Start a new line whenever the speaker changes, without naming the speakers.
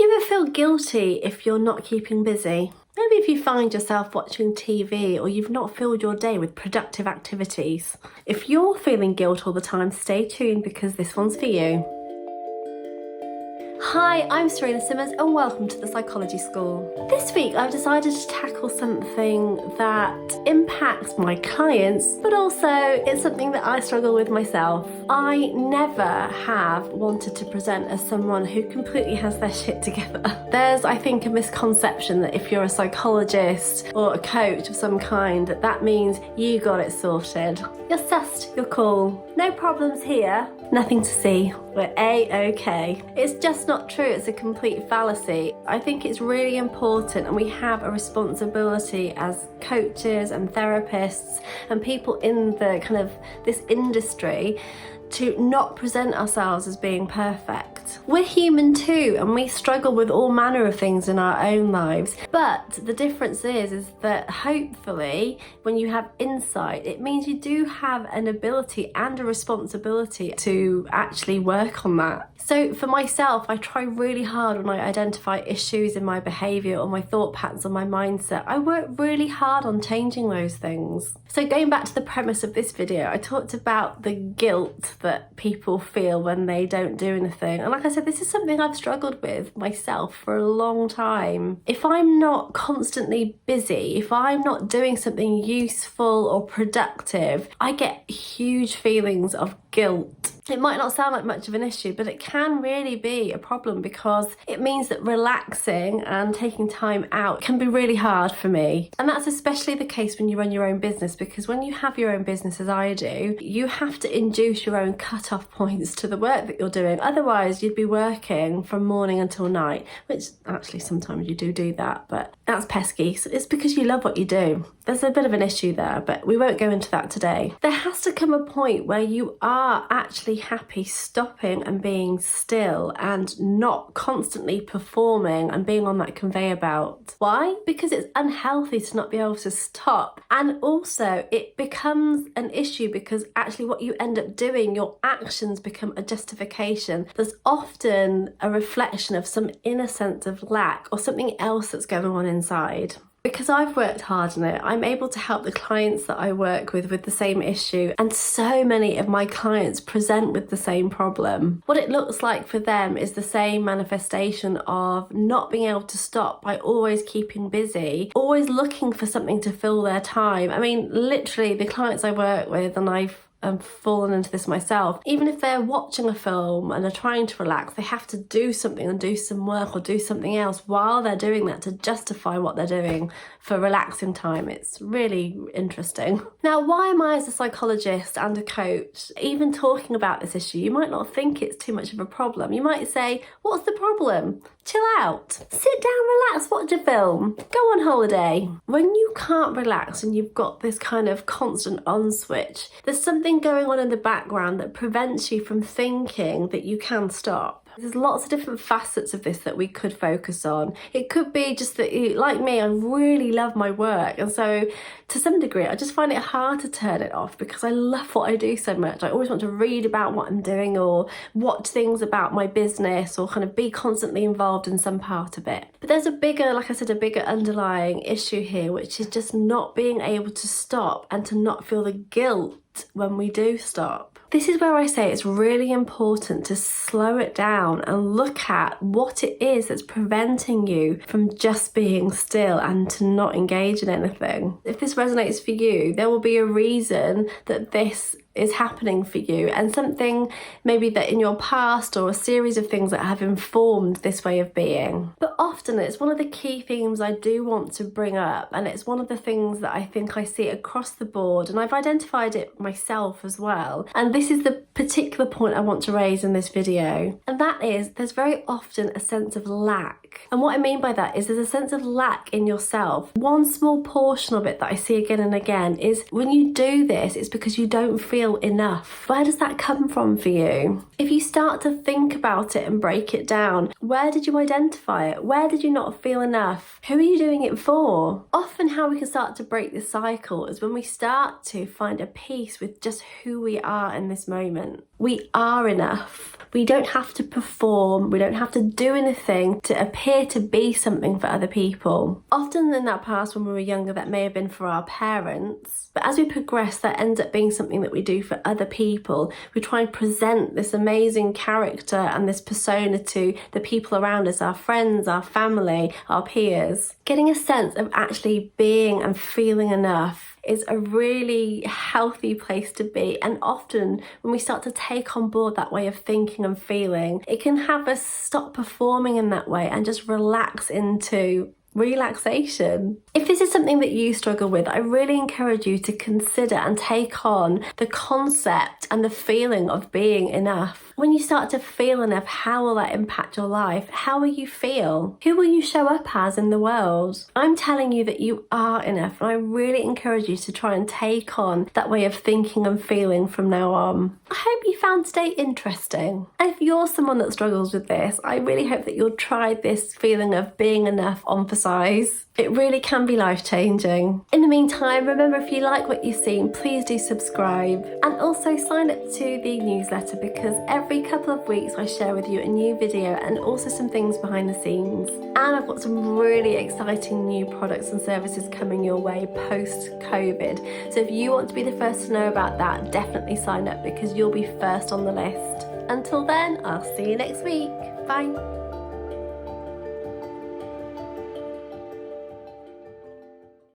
Do you ever feel guilty if you're not keeping busy? Maybe if you find yourself watching TV or you've not filled your day with productive activities. If you're feeling guilt all the time, stay tuned because this one's for you. Hi, I'm Serena Simmons and welcome to the Psychology School. This week I've decided to tackle something that impacts my clients, but also it's something that I struggle with myself. I never have wanted to present as someone who completely has their shit together. There's, I think, a misconception that if you're a psychologist or a coach of some kind, that means you got it sorted. You're sussed, you're cool. No problems here, nothing to see. We're A-okay. It's just not true, it's a complete fallacy. I think it's really important and we have a responsibility as coaches and therapists and people in the kind of this industry to not present ourselves as being perfect. We're human too, and we struggle with all manner of things in our own lives. But the difference is that hopefully when you have insight, it means you do have an ability and a responsibility to actually work on that. So for myself, I try really hard when I identify issues in my behaviour or my thought patterns or my mindset. I work really hard on changing those things. So going back to the premise of this video, I talked about the guilt that people feel when they don't do anything. And like I said, this is something I've struggled with myself for a long time. If I'm not constantly busy, if I'm not doing something useful or productive, I get huge feelings of guilt. It might not sound like much of an issue, but it can really be a problem because it means that relaxing and taking time out can be really hard for me. And that's especially the case when you run your own business, because when you have your own business, as I do, you have to induce your own cut-off points to the work that you're doing. Otherwise, you'd be working from morning until night, which actually sometimes you do that, but that's pesky. So it's because you love what you do. There's a bit of an issue there, but we won't go into that today. There has to come a point where you are actually happy stopping and being still and not constantly performing and being on that conveyor belt. Why? Because it's unhealthy to not be able to stop. And also it becomes an issue because actually what you end up doing, your actions become a justification. There's often a reflection of some inner sense of lack or something else that's going on inside. Because I've worked hard on it, I'm able to help the clients that I work with the same issue, and so many of my clients present with the same problem. What it looks like for them is the same manifestation of not being able to stop by always keeping busy, always looking for something to fill their time. I mean, literally the clients I work with, and I've fallen into this myself, even if they're watching a film and are trying to relax, they have to do something and do some work or do something else while they're doing that to justify what they're doing for relaxing time. It's really interesting. Now, why am I, as a psychologist and a coach, even talking about this issue? You might not think it's too much of a problem. You might say, what's the problem? Chill out, sit down, relax, watch a film, go on holiday. When you can't relax and you've got this kind of constant on switch, there's something going on in the background that prevents you from thinking that you can stop. There's lots of different facets of this that we could focus on. It could be just that, like me, I really love my work, and so to some degree I just find it hard to turn it off because I love what I do so much. I always want to read about what I'm doing or watch things about my business or kind of be constantly involved in some part of it. But there's a bigger, like I said, a bigger underlying issue here, which is just not being able to stop and to not feel the guilt when we do stop. This is where I say it's really important to slow it down and look at what it is that's preventing you from just being still and to not engage in anything. If this resonates for you, there will be a reason that this is happening for you, and something maybe that in your past or a series of things that have informed this way of being. But often it's one of the key themes I do want to bring up, and it's one of the things that I think I see across the board, and I've identified it myself as well. And this is the particular point I want to raise in this video, and that is there's very often a sense of lack. And what I mean by that is there's a sense of lack in yourself. One small portion of it that I see again and again is when you do this, it's because you don't feel feel enough? Where does that come from for you? If you start to think about it and break it down, where did you identify it? Where did you not feel enough? Who are you doing it for? Often how we can start to break this cycle is when we start to find a peace with just who we are in this moment. We are enough. We don't have to perform. We don't have to do anything to appear to be something for other people. Often in that past when we were younger, that may have been for our parents. But as we progress, that ends up being something that we do for other people. We try and present this amazing character and this persona to the people around us, our friends, our family, our peers. Getting a sense of actually being and feeling enough is a really healthy place to be, and often when we start to take on board that way of thinking and feeling, it can have us stop performing in that way and just relax into relaxation. If this is something that you struggle with, I really encourage you to consider and take on the concept and the feeling of being enough. When you start to feel enough, how will that impact your life? How will you feel? Who will you show up as in the world? I'm telling you that you are enough, and I really encourage you to try and take on that way of thinking and feeling from now on. I hope you found today interesting. And if you're someone that struggles with this, I really hope that you'll try this feeling of being enough on for size. It really can be life-changing. In the meantime, remember, if you like what you've seen, please do subscribe and also sign up to the newsletter, because every couple of weeks I share with you a new video and also some things behind the scenes. And I've got some really exciting new products and services coming your way post-COVID. So if you want to be the first to know about that, definitely sign up, because you'll be first on the list. Until then, I'll see you next week. Bye.